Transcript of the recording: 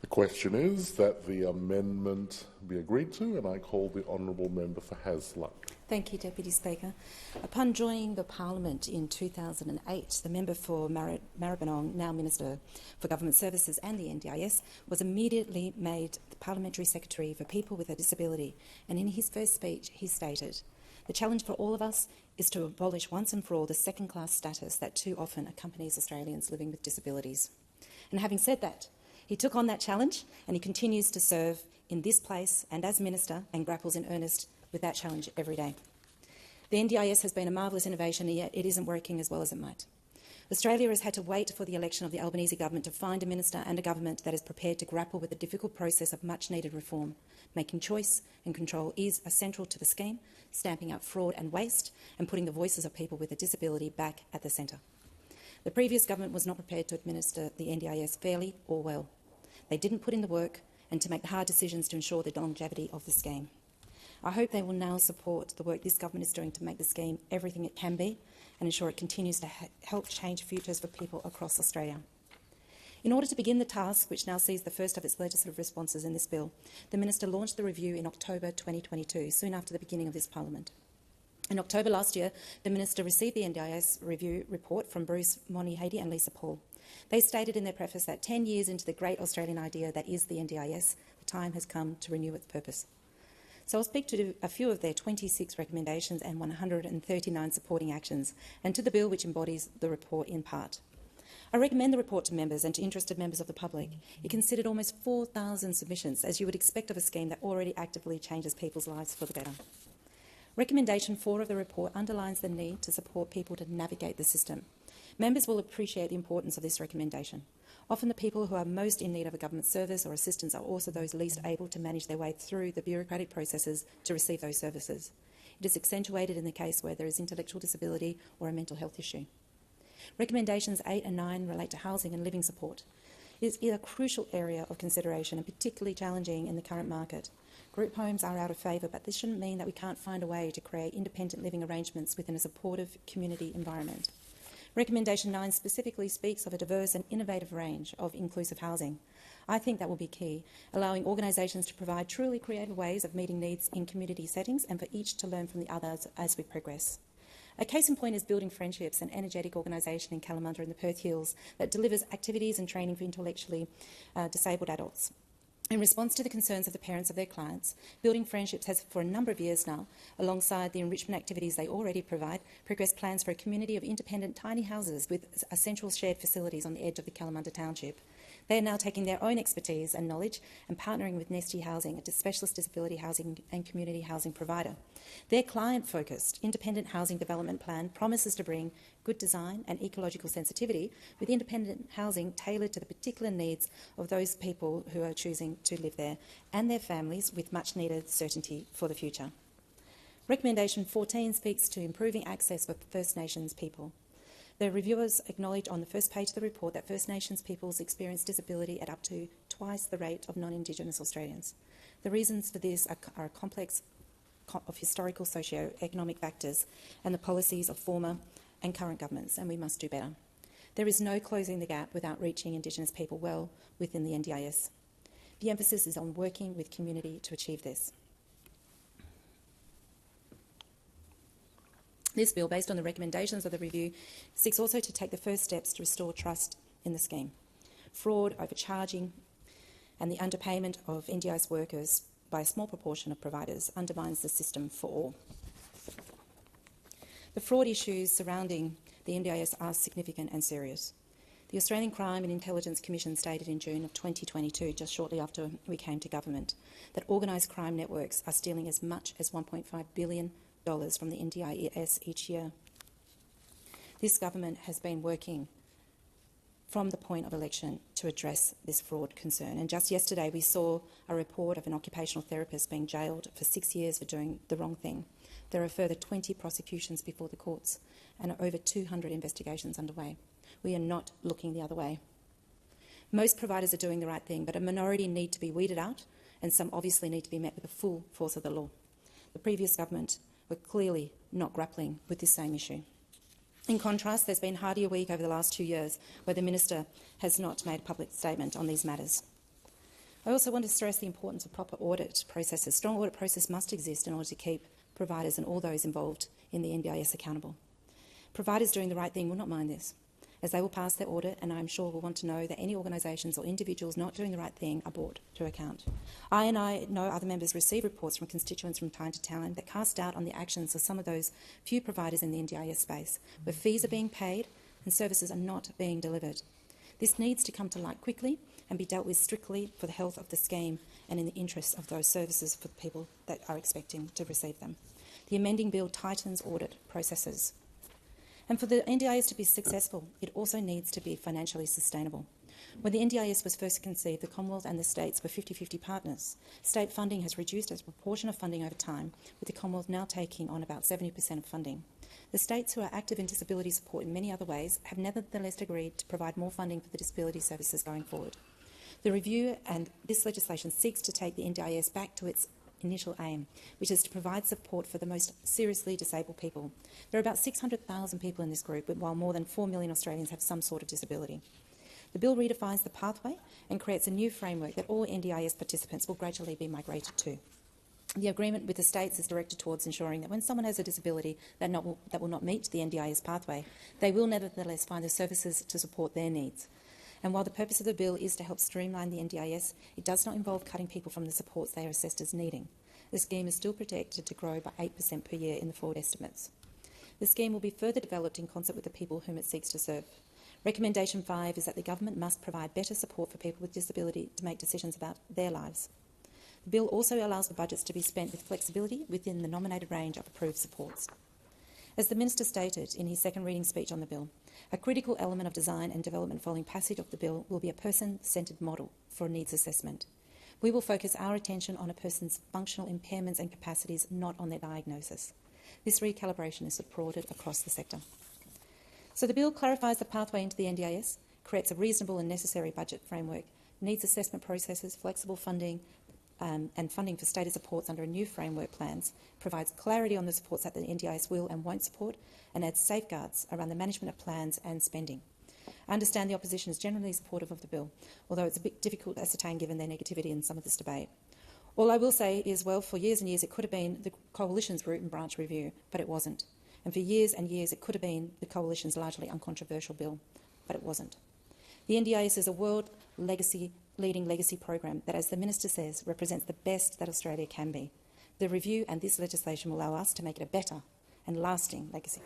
The question is that the amendment be agreed to, and I call the honourable member for Hasluck. Thank you, Deputy Speaker. Upon joining the Parliament in 2008, the member for Maribyrnong, now Minister for Government Services and the NDIS, was immediately made the Parliamentary Secretary for People with a Disability, and in his first speech he stated, "The challenge for all of us is to abolish once and for all the second-class status that too often accompanies Australians living with disabilities." And having said that, he took on that challenge and he continues to serve in this place and as Minister and grapples in earnest with that challenge every day. The NDIS has been a marvellous innovation, and yet it isn't working as well as it might. Australia has had to wait for the election of the Albanese government to find a minister and a government that is prepared to grapple with the difficult process of much-needed reform. Making choice and control is essential to the scheme, stamping out fraud and waste, and putting the voices of people with a disability back at the centre. The previous government was not prepared to administer the NDIS fairly or well. They didn't put in the work and to make the hard decisions to ensure the longevity of the scheme. I hope they will now support the work this government is doing to make the scheme everything it can be and ensure it continues to help change futures for people across Australia. In order to begin the task, which now sees the first of its legislative responses in this bill, the Minister launched the review in October 2022, soon after the beginning of this Parliament. In October last year, the Minister received the NDIS review report from Bruce Monihady and Lisa Paul. They stated in their preface that 10 years into the great Australian idea that is the NDIS, the time has come to renew its purpose. So I'll speak to a few of their 26 recommendations and 139 supporting actions, and to the bill which embodies the report in part. I recommend the report to members and to interested members of the public. It considered almost 4,000 submissions, as you would expect of a scheme that already actively changes people's lives for the better. Recommendation 4 of the report underlines the need to support people to navigate the system. Members will appreciate the importance of this recommendation. Often the people who are most in need of a government service or assistance are also those least able to manage their way through the bureaucratic processes to receive those services. It is accentuated in the case where there is intellectual disability or a mental health issue. Recommendations 8 and 9 relate to housing and living support. It is a crucial area of consideration and particularly challenging in the current market. Group homes are out of favour, but this shouldn't mean that we can't find a way to create independent living arrangements within a supportive community environment. Recommendation 9 specifically speaks of a diverse and innovative range of inclusive housing. I think that will be key, allowing organisations to provide truly creative ways of meeting needs in community settings and for each to learn from the others as we progress. A case in point is Building Friendships, an energetic organisation in Kalamunda in the Perth Hills that delivers activities and training for intellectually disabled adults. In response to the concerns of the parents of their clients, Building Friendships has, for a number of years now, alongside the enrichment activities they already provide, progressed plans for a community of independent tiny houses with essential shared facilities on the edge of the Kalamunda township. They are now taking their own expertise and knowledge and partnering with Nesty Housing, a specialist disability housing and community housing provider. Their client-focused independent housing development plan promises to bring good design and ecological sensitivity with independent housing tailored to the particular needs of those people who are choosing to live there and their families with much-needed certainty for the future. Recommendation 14 speaks to improving access for First Nations people. The reviewers acknowledge on the first page of the report that First Nations peoples experience disability at up to twice the rate of non-Indigenous Australians. The reasons for this are a complex of historical socio-economic factors and the policies of former and current governments, and we must do better. There is no closing the gap without reaching Indigenous people well within the NDIS. The emphasis is on working with community to achieve this. This bill, based on the recommendations of the review, seeks also to take the first steps to restore trust in the scheme. Fraud, overcharging and the underpayment of NDIS workers by a small proportion of providers undermines the system for all. The fraud issues surrounding the NDIS are significant and serious. The Australian Crime and Intelligence Commission stated in June of 2022, just shortly after we came to government, that organised crime networks are stealing as much as $1.5 billion from the NDIS each year. This government has been working from the point of election to address this fraud concern. And just yesterday we saw a report of an occupational therapist being jailed for 6 years for doing the wrong thing. There are further 20 prosecutions before the courts and over 200 investigations underway. We are not looking the other way. Most providers are doing the right thing, but a minority need to be weeded out, and some obviously need to be met with the full force of the law. The previous government were clearly not grappling with this same issue. In contrast, there's been hardly a week over the last 2 years where the Minister has not made a public statement on these matters. I also want to stress the importance of proper audit processes. Strong audit process must exist in order to keep providers and all those involved in the NDIS accountable. Providers doing the right thing will not mind this, as they will pass their audit, and I'm sure will want to know that any organisations or individuals not doing the right thing are brought to account. I know other members receive reports from constituents from time to time that cast doubt on the actions of some of those few providers in the NDIS space, where fees are being paid and services are not being delivered. This needs to come to light quickly and be dealt with strictly for the health of the scheme and in the interests of those services for the people that are expecting to receive them. The amending bill tightens audit processes. And for the NDIS to be successful, it also needs to be financially sustainable. When the NDIS was first conceived, the Commonwealth and the states were 50-50 partners. State funding has reduced as a proportion of funding over time, with the Commonwealth now taking on about 70% of funding. The states, who are active in disability support in many other ways, have nevertheless agreed to provide more funding for the disability services going forward. The review and this legislation seeks to take the NDIS back to its initial aim, which is to provide support for the most seriously disabled people. There are about 600,000 people in this group, while more than 4 million Australians have some sort of disability. The bill redefines the pathway and creates a new framework that all NDIS participants will gradually be migrated to. The agreement with the states is directed towards ensuring that when someone has a disability that will not meet the NDIS pathway, they will nevertheless find the services to support their needs. And while the purpose of the bill is to help streamline the NDIS, it does not involve cutting people from the supports they are assessed as needing. The scheme is still projected to grow by 8% per year in the forward estimates. The scheme will be further developed in concert with the people whom it seeks to serve. Recommendation 5 is that the government must provide better support for people with disability to make decisions about their lives. The bill also allows for budgets to be spent with flexibility within the nominated range of approved supports. As the Minister stated in his second reading speech on the bill, a critical element of design and development following passage of the bill will be a person-centred model for needs assessment. We will focus our attention on a person's functional impairments and capacities, not on their diagnosis. This recalibration is supported across the sector. So the bill clarifies the pathway into the NDIS, creates a reasonable and necessary budget framework, needs assessment processes, flexible funding, and funding for status supports under a new framework plans, provides clarity on the supports that the NDIS will and won't support, and adds safeguards around the management of plans and spending. I understand the opposition is generally supportive of the bill, although it's a bit difficult to ascertain given their negativity in some of this debate. All I will say is, well, for years and years it could have been the Coalition's root and branch review, but it wasn't. And for years and years it could have been the Coalition's largely uncontroversial bill, but it wasn't. The NDIS is a leading legacy program that, as the Minister says, represents the best that Australia can be. The review and this legislation will allow us to make it a better and lasting legacy.